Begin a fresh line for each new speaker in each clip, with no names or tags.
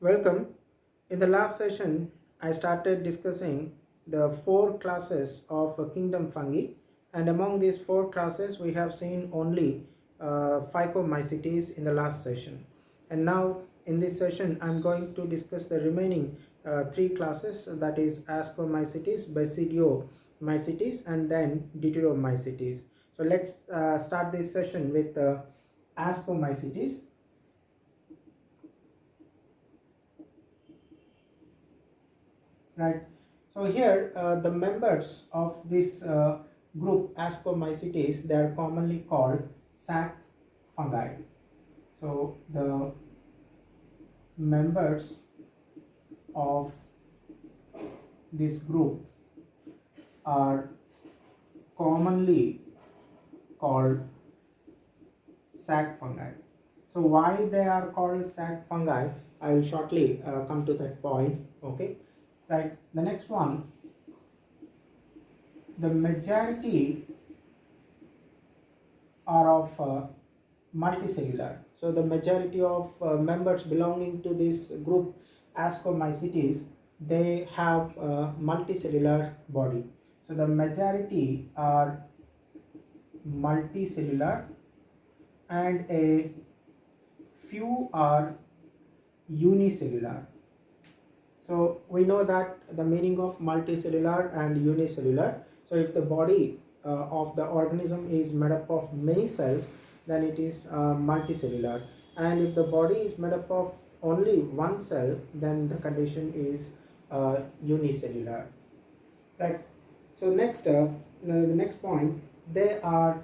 Welcome. In the last session, I started discussing the four classes of kingdom fungi, and among these four classes, we have seen only Phycomycetes in the last session. And now, in this session, I'm going to discuss the remaining three classes, that is Ascomycetes, Basidiomycetes, and then Deuteromycetes. So let's start this session with Ascomycetes. Right. So here the members of this group Ascomycetes, they are commonly called sac fungi. So the members of this group are commonly called sac fungi. So why they are called sac fungi, I will shortly come to that point. Okay. Right, the next one, the majority are of multicellular. So the majority of members belonging to this group Ascomycetes, they have a multicellular body. So the majority are multicellular and a few are unicellular. So we know that the meaning of multicellular and unicellular. So if the body of the organism is made up of many cells, then it is multicellular. And if the body is made up of only one cell, then the condition is unicellular. Right. So next, the next point, they are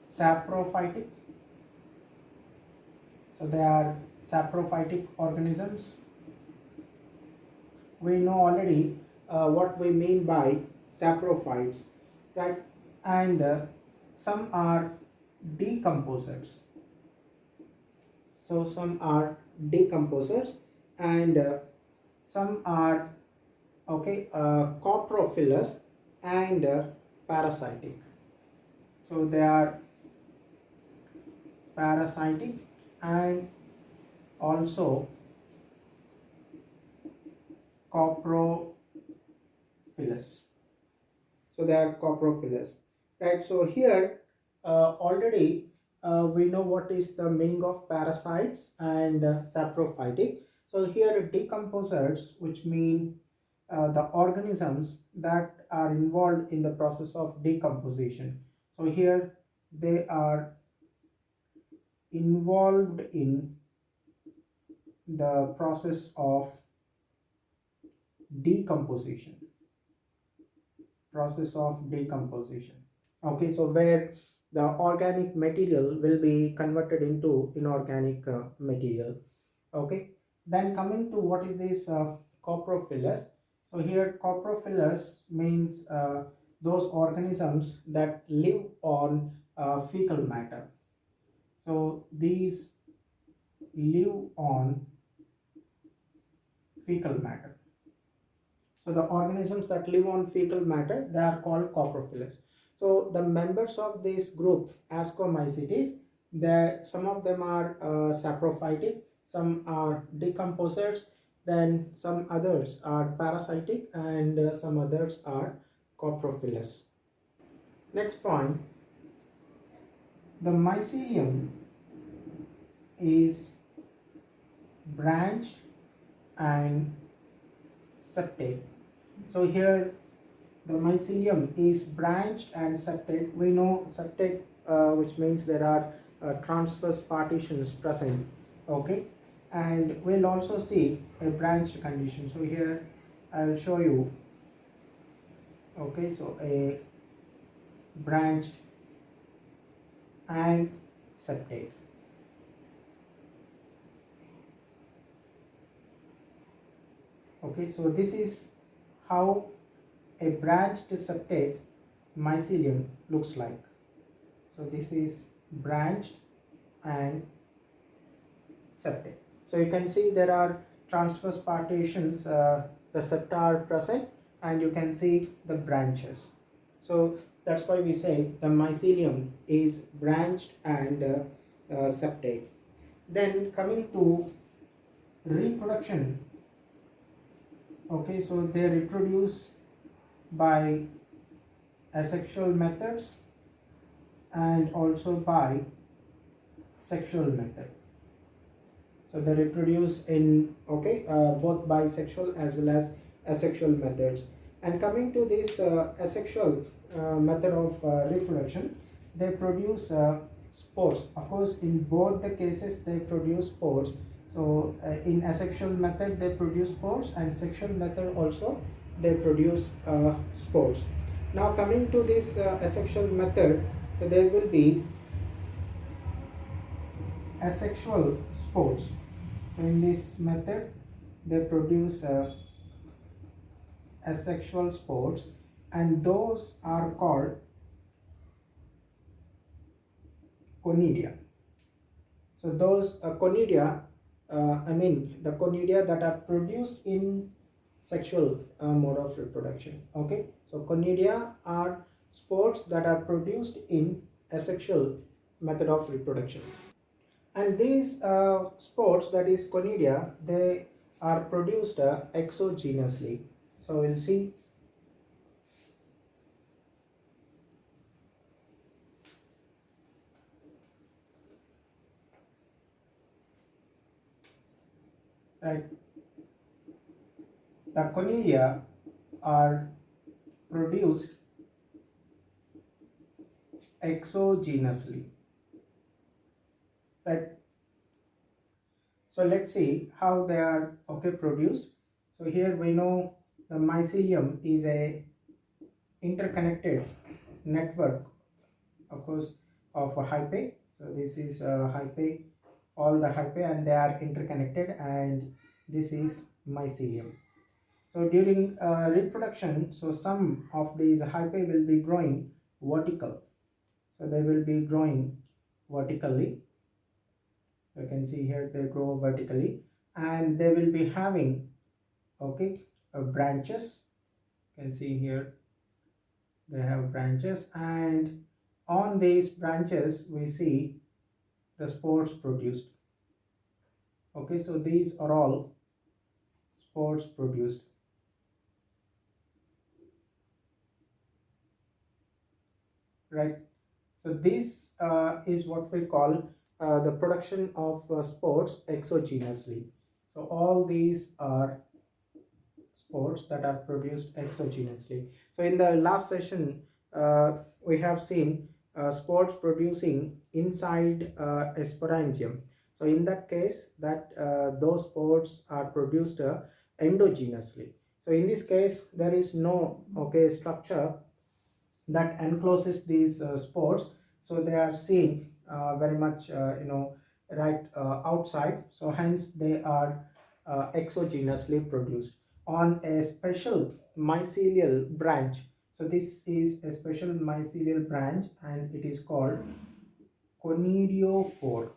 saprophytic. So they are saprophytic organisms. We know already what we mean by saprophytes, right? And some are decomposers. So some are decomposers and some are coprophylus and parasitic. So they are parasitic and also Coprophylus. So they are Coprophylus, right? So here already we know what is the meaning of parasites and saprophytic. So here decomposers, which mean the organisms that are involved in the process of decomposition. So here they are involved in the process of decomposition. Okay, so where the organic material will be converted into inorganic material. Okay, then coming to what is this coprophylus. So here coprophylus means those organisms that live on fecal matter. So these live on fecal matter. So the organisms that live on fecal matter, they are called coprophylus. So the members of this group Ascomycetes, some of them are saprophytic, some are decomposers, then some others are parasitic, and some others are coprophylus. Next point, the mycelium is branched and septate. So here the mycelium is branched and septate. We know septate, which means there are transverse partitions present. Okay, and we'll also see a branched condition. So here I'll show you. Okay, so a branched and septate. Okay, so this is how a branched septate mycelium looks like. So this is branched and septate. So you can see there are transverse partitions, the septa are present, and you can see the branches. So that's why we say the mycelium is branched and septate. Then coming to reproduction, okay, so they reproduce by asexual methods and also by sexual method. So they reproduce in both bisexual as well as asexual methods. And coming to this asexual method of reproduction, they produce spores. Of course, in both the cases they produce spores. So in asexual method they produce spores, and sexual method also they produce spores. Now coming to this asexual method, so there will be asexual spores. So in this method they produce asexual spores, and those are called conidia. So those conidia, the conidia that are produced in sexual mode of reproduction. Okay, so conidia are spores that are produced in asexual method of reproduction. And these spores, that is conidia, they are produced exogenously. So we'll see. Right, the conidia are produced exogenously. Right, so let's see how they are produced. So here we know the mycelium is a interconnected network, of course, of a hyphae. So this is a hyphae, all the hyphae, and they are interconnected, and this is mycelium. So during reproduction, so some of these hyphae will be growing vertical. So they will be growing vertically. You can see here they grow vertically, and they will be having branches. You can see here they have branches, and on these branches we see the spores produced. Okay, so these are all spores produced. Right, so this is what we call the production of spores exogenously. So all these are spores that are produced exogenously. So in the last session we have seen spores producing inside a sporangium. So in that case, that those spores are produced endogenously. So in this case there is no structure that encloses these spores, so they are seen very much outside, so hence they are exogenously produced on a special mycelial branch. So this is a special mycelial branch, and it is called conidiophore.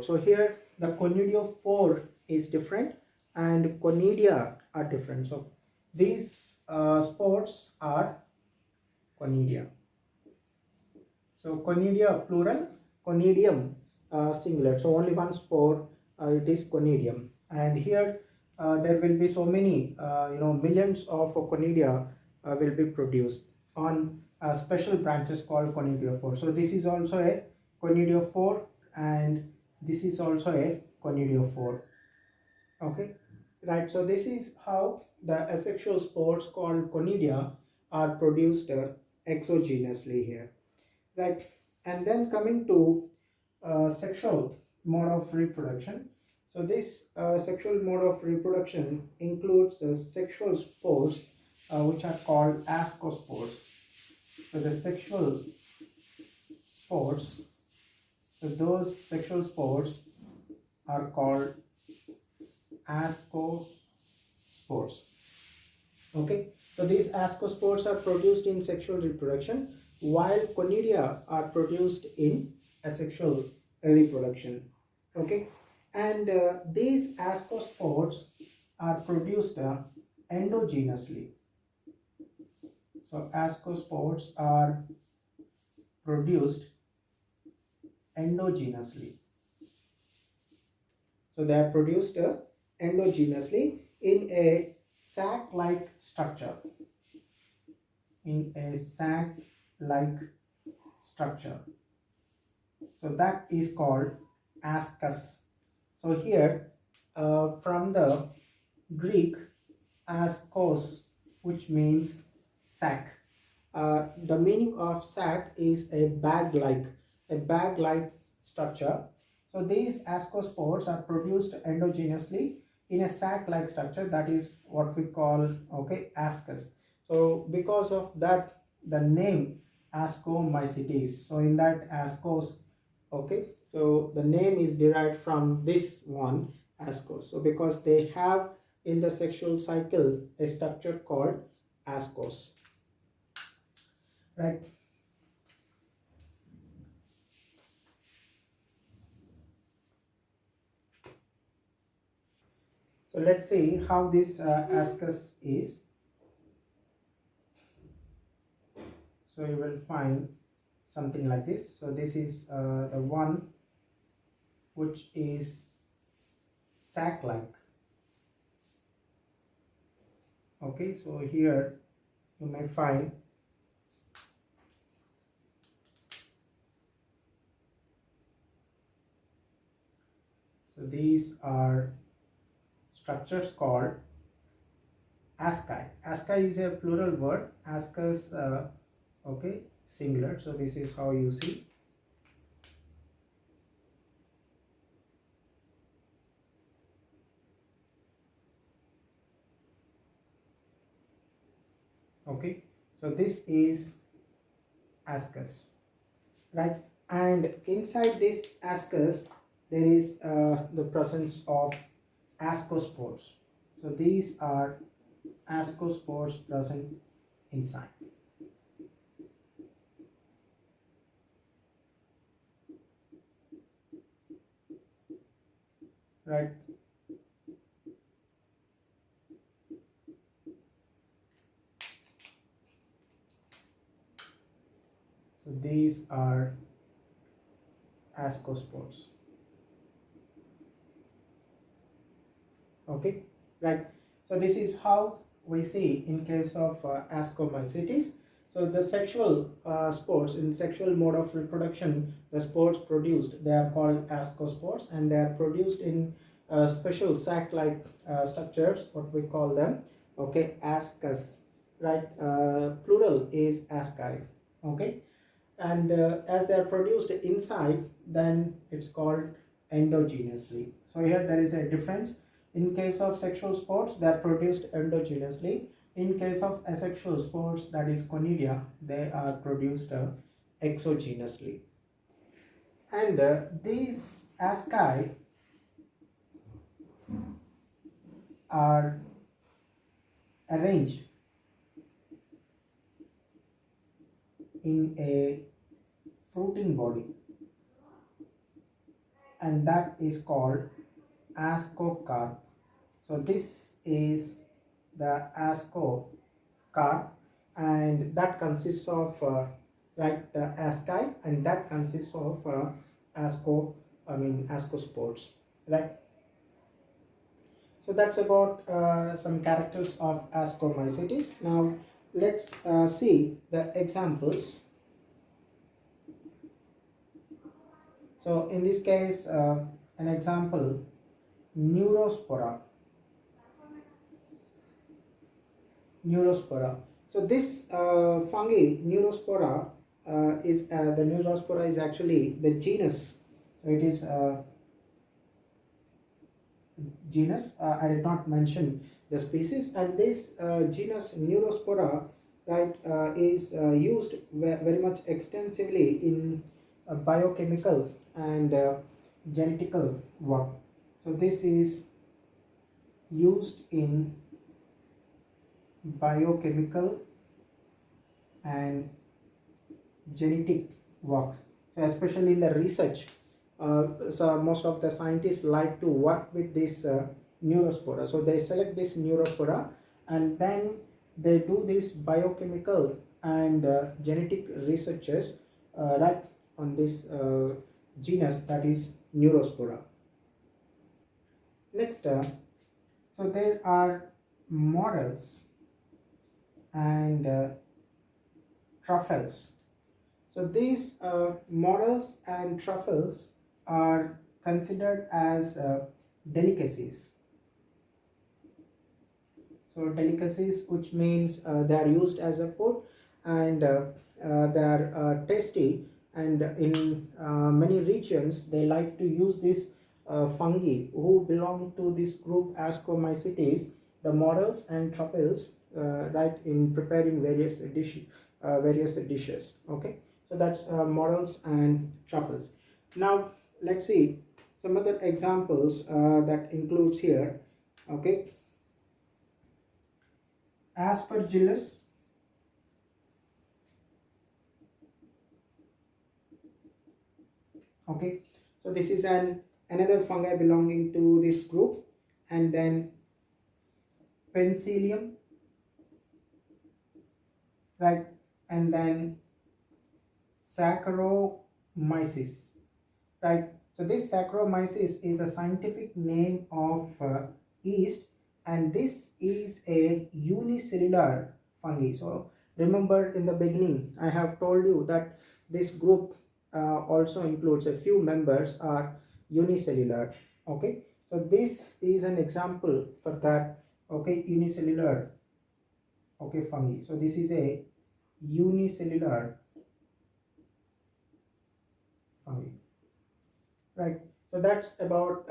So here the conidiophore is different and conidia are different. So these spores are conidia. So conidia plural, conidium singular. So only one spore, it is conidium. And here there will be so many, millions of conidia will be produced on special branches called conidiophore. So this is also a conidiophore, and this is also a conidiophore. Okay, right. So this is how the asexual spores called conidia are produced exogenously here. Right, and then coming to sexual mode of reproduction. So this sexual mode of reproduction includes the sexual spores which are called ascospores. So the sexual spores, so those sexual spores are called ascospores. Okay, so these ascospores are produced in sexual reproduction, while conidia are produced in asexual reproduction. Okay, and these ascospores are produced endogenously. So ascospores are produced endogenously. So they are produced endogenously in a sac-like structure. In a sac-like structure. So that is called ascus. So here from the Greek ascos, which means sac. The meaning of sac is a bag-like structure. So these ascospores are produced endogenously in a sac-like structure. That is what we call ascus. So because of that, the name ascomycetes. So in that ascos, so the name is derived from this one ascos. So because they have in the sexual cycle a structure called ascos, right? So let's see how this ascus is. So you will find something like this. So this is the one which is sac-like. Okay, so here you may find so these are structures called asci. Asci is a plural word. Ascus, singular. So this is how you see. Okay, so this is ascus, right? And inside this ascus there is the presence of ascospores. So these are ascospores present inside, right? So these are ascospores. Okay, right? So this is how we see in case of ascomycetes. So the sexual spores, in sexual mode of reproduction, the spores produced, they are called ascospores, and they are produced in special sac-like structures, what we call them, ascus, right? Plural is asci, okay? And as they are produced inside, then it's called endogenously. So here there is a difference. In case of sexual spores, they are produced endogenously. In case of asexual spores, that is conidia, they are produced exogenously. And these asci are arranged in a fruiting body, and that is called ascocarp. So this is the ascocarp, and that consists of the asci, and that consists of ascospores, right? So that's about some characters of ascomycetes. Now let's see the examples. So in this case, an example, neurospora. Neurospora. So this fungi, neurospora, is the neurospora is actually the genus. So it is genus. I did not mention the species, and this genus neurospora, right, is used very much extensively in biochemical and genetical work. So this is used in biochemical and genetic works. So especially in the research, so most of the scientists like to work with this neurospora. So they select this neurospora, and then they do this biochemical and genetic researches right on this genus, that is Neurospora. Next, so there are morels and truffles. So these morels and truffles are considered as delicacies. So delicacies, which means they are used as a food, and they are tasty, and in many regions they like to use this fungi who belong to this group Ascomycetes, the morels and truffles, right, in preparing various dishes. Okay, so that's morels and truffles. Now let's see some other examples that includes here. Okay, Aspergillus. Okay, so this is another fungi belonging to this group, and then Penicillium, right, and then Saccharomyces, right. So this Saccharomyces is the scientific name of yeast, and this is a unicellular fungi. So remember, in the beginning I have told you that this group also includes a few members are unicellular. Okay, so this is an example for that. Okay, unicellular, okay, fungi. So this is a unicellular fungi, right. So that's about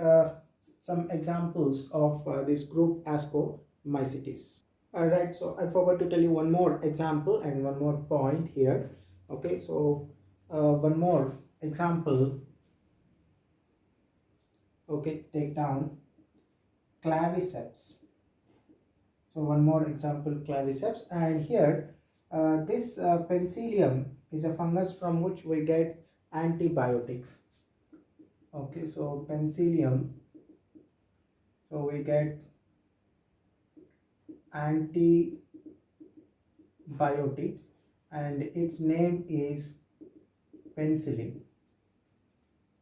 some examples of this group Ascomycetes. All right, so I forgot to tell you one more example and one more point here. Okay, so one more example. Okay, take down claviceps. So one more example, claviceps, and here this penicillium is a fungus from which we get antibiotics. Okay, so penicillium, so we get antibiotic, and its name is penicillin.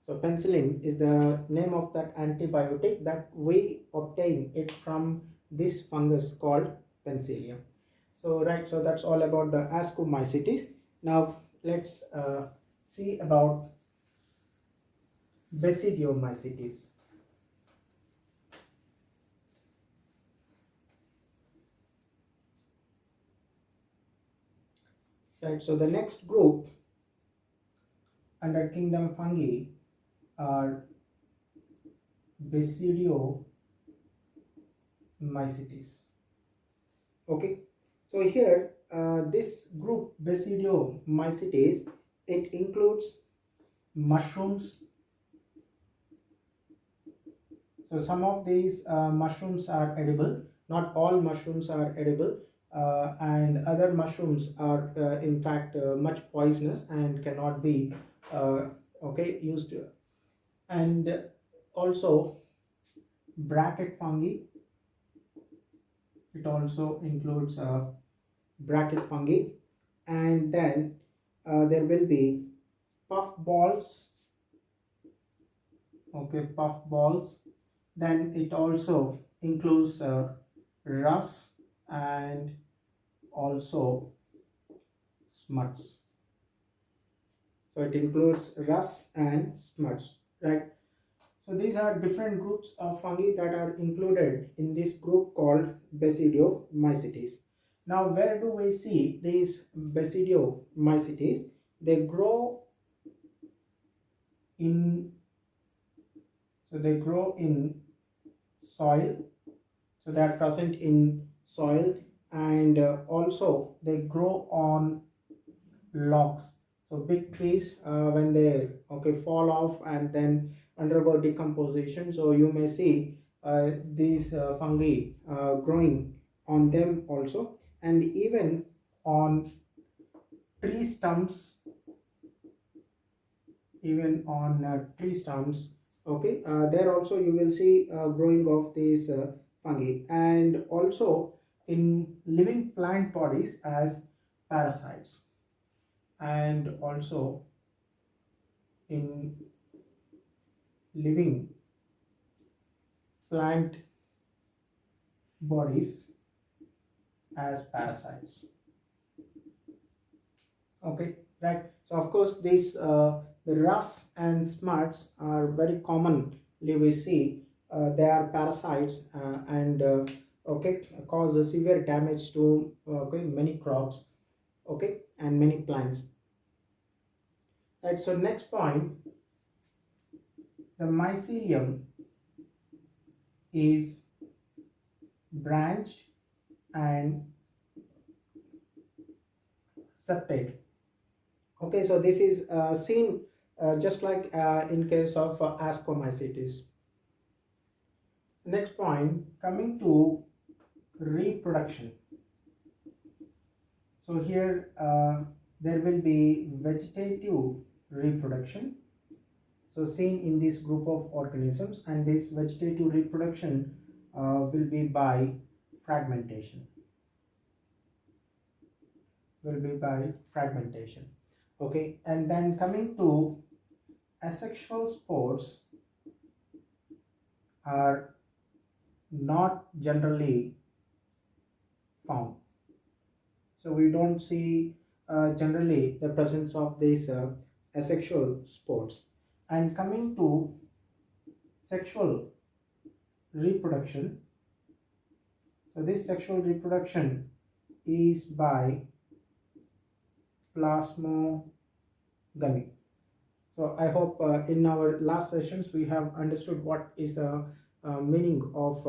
So penicillin is the name of that antibiotic that we obtain it from this fungus called penicillium. So right, so that's all about the Ascomycetes. Now let's see about Basidiomycetes. Right, so the next group under kingdom fungi are Basidiomycetes. Okay, so here this group Basidiomycetes, it includes mushrooms. So some of these mushrooms are edible, not all mushrooms are edible, and other mushrooms are in fact much poisonous and cannot be okay, used. And also bracket fungi, it also includes bracket fungi, and then there will be puff balls. Okay, puff balls. Then it also includes rust and also smuts. So it includes rust and smuts, right. So these are different groups of fungi that are included in this group called Basidiomycetes. Now where do we see these Basidiomycetes? They grow in, so they grow in soil, so they are present in soil, and also they grow on logs. So big trees, when they okay fall off and then undergo decomposition, so you may see these fungi growing on them also, and even on tree stumps, even on tree stumps. Okay, there also you will see growing of these fungi, and also in living plant bodies as parasites, and also in living plant bodies as parasites. Okay, right. So of course these the rust and smuts are very commonly we see. They are parasites and okay, cause a severe damage to okay, many crops, okay, and many plants. Right. So next point, the mycelium is branched and septate. Okay, so this is seen just like in case of ascomycetes. Next point, coming to reproduction. So here there will be vegetative reproduction. So seen in this group of organisms, and this vegetative reproduction will be by fragmentation. Okay, and then coming to asexual spores are not generally found. So we don't see generally the presence of these asexual spores. And coming to sexual reproduction, so this sexual reproduction is by plasmogamy. So I hope in our last sessions we have understood what is the meaning of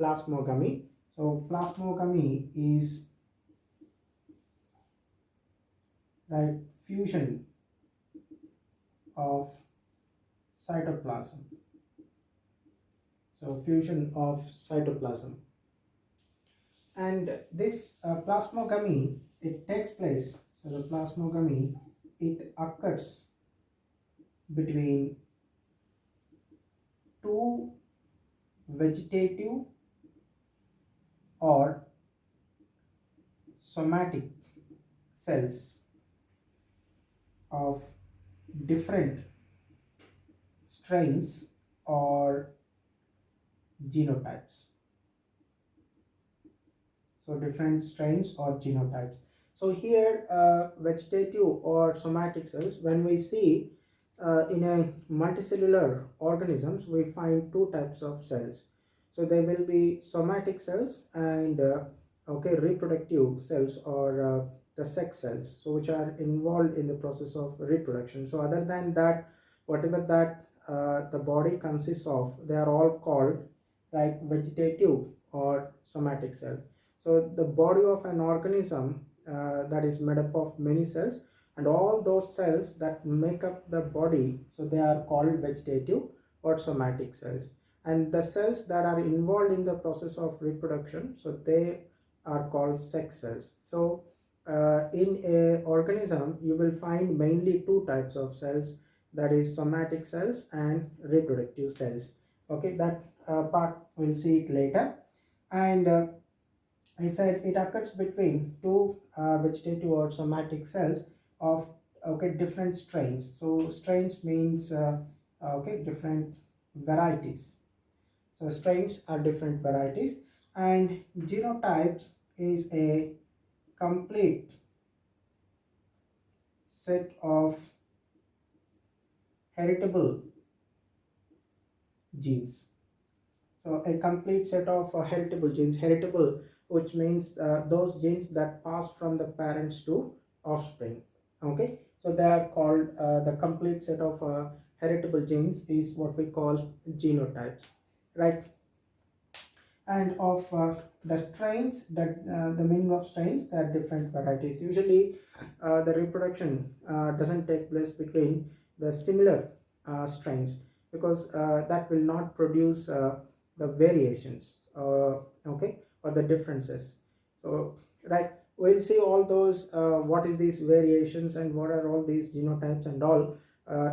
plasmogamy. So plasmogamy is right fusion of cytoplasm. So fusion of cytoplasm, and this plasmogamy, it takes place. So the plasmogamy, it occurs between two vegetative or somatic cells of different strains or genotypes. So different strains or genotypes. So here vegetative or somatic cells, when we see in a multicellular organisms, we find two types of cells. So there will be somatic cells and okay, reproductive cells or the sex cells, so which are involved in the process of reproduction. So other than that, whatever that the body consists of, they are all called like vegetative or somatic cell. So the body of an organism that is made up of many cells, and all those cells that make up the body, so they are called vegetative or somatic cells. And the cells that are involved in the process of reproduction, so they are called sex cells. So in a organism you will find mainly two types of cells, that is somatic cells and reproductive cells. Okay, that part we'll see it later. And I said it occurs between two vegetative or somatic cells of okay, different strains. So strains means okay, different varieties. So strains are different varieties, and genotypes is a complete set of heritable genes. So a complete set of heritable genes. Heritable, which means those genes that pass from the parents to offspring. Okay, so they are called the complete set of heritable genes is what we call genotypes, right? And of the strains, that the meaning of strains, there are different varieties. Usually the reproduction doesn't take place between the similar strains, because that will not produce the variations okay, or the differences. So right, we'll see all those what is these variations and what are all these genotypes and all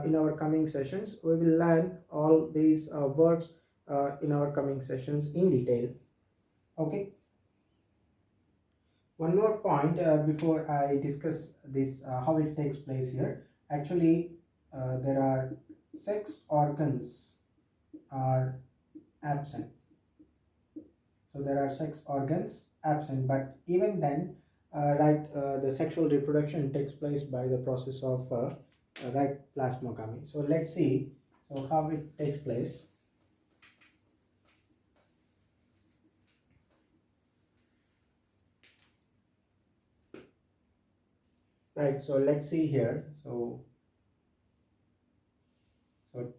in our coming sessions. We will learn all these words in our coming sessions in detail. Okay, one more point before I discuss this how it takes place here. Actually there are sex organs are absent. So there are sex organs absent, but even then, the sexual reproduction takes place by the process of plasmogamy. So let's see so how it takes place. Right, so let's see here. So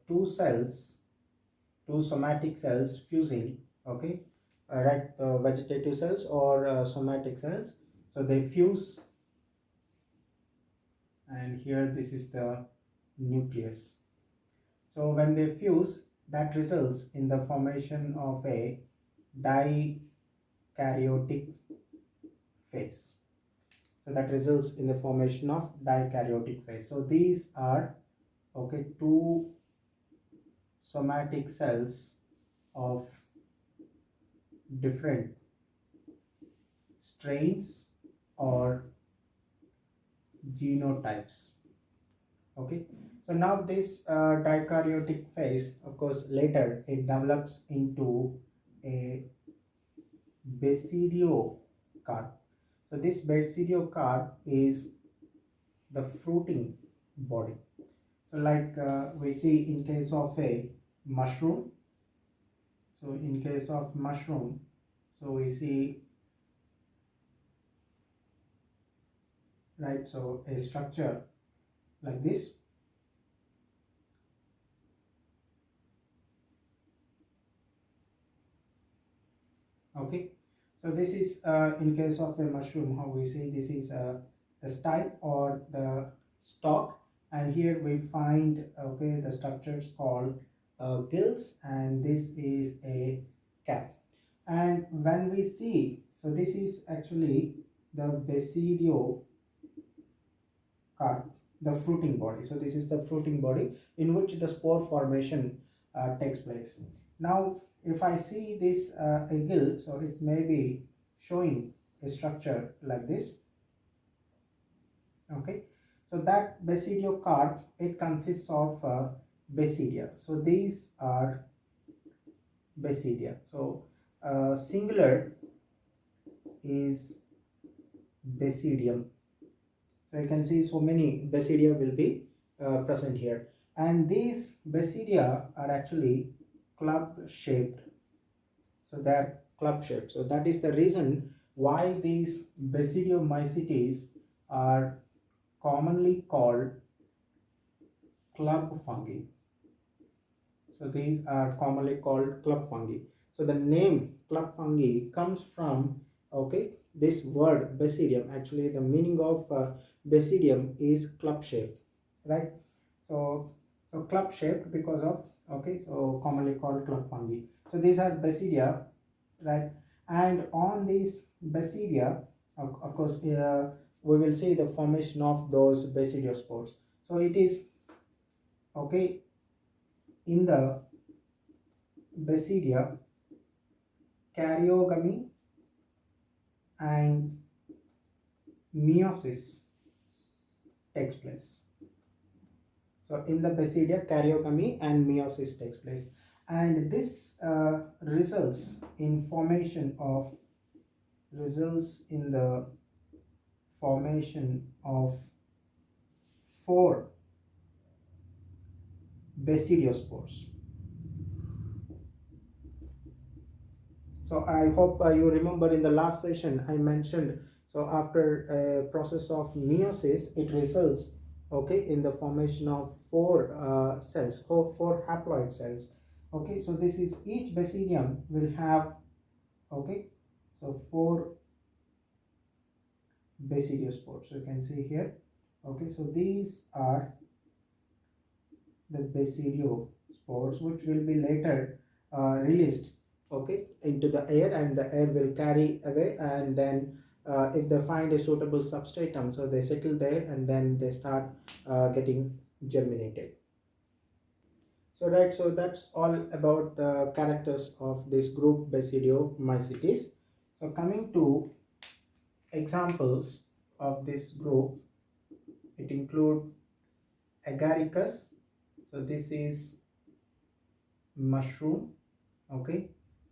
two cells, two somatic cells fusing, okay, vegetative cells or somatic cells. So they fuse, and here this is the nucleus. So when they fuse, that results in the formation of a dikaryotic phase. So that results in the formation of dikaryotic phase. So these are two somatic cells of different strains or genotypes. Okay, so now this dikaryotic phase, of course, later it develops into a basidiocarp. So this basidiocarp is the fruiting body. So like we see in case of a mushroom. So in case of mushroom, so we see, right, so a structure like this. Okay, so this is in case of a mushroom, how we see this is the stipe or the stalk, and here we find the structures called gills, and this is a cap. And when we see, so this is actually the basidiocarp, the fruiting body. So this is the fruiting body in which the spore formation takes place. Now if I see this a gill, so it may be showing a structure like this. Okay, so that basidiocarp, it consists of basidia. So these are basidia. So singular is basidium. So you can see so many basidia will be present here, and these basidia are actually club shaped. So they are club shaped. So that is the reason why these basidiomycetes are commonly called club fungi. So these are commonly called club fungi. So the name club fungi comes from this word basidium. Actually the meaning of basidium is club shaped, right? So club shaped because of so commonly called club fungi. So these are basidia, right? And on these basidia, of course, we will see the formation of those basidiospores. So it is in the basidia, karyogamy and meiosis takes place. So in the basidia, karyogamy and meiosis takes place, and this results in the formation of 4 basidiospores. So I hope you remember in the last session I mentioned, so after a process of meiosis, it results in the formation of 4 cells, 4 haploid cells. Okay, so this is, each basidium will have so 4 basidiospores. So you can see here. Okay, so these are the basidiospores which will be later released into the air, and the air will carry away, and then if they find a suitable substratum, so they settle there and then they start getting germinated. So so that's all about the characters of this group Basidiomycetes. So coming to examples of this group, it include Agaricus. So this is mushroom. Okay,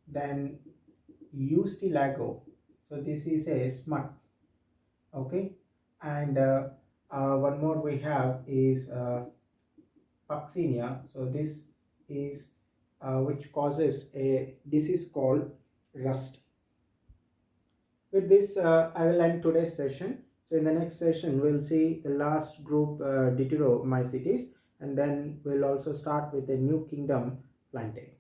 then Eustilago, so this is a smut. Okay, and one more we have is Puccinia. So this is which causes a disease called rust. With this, I will end today's session. So in the next session, we'll see the last group, Deuteromycetes, and then we'll also start with the new kingdom, Plantae.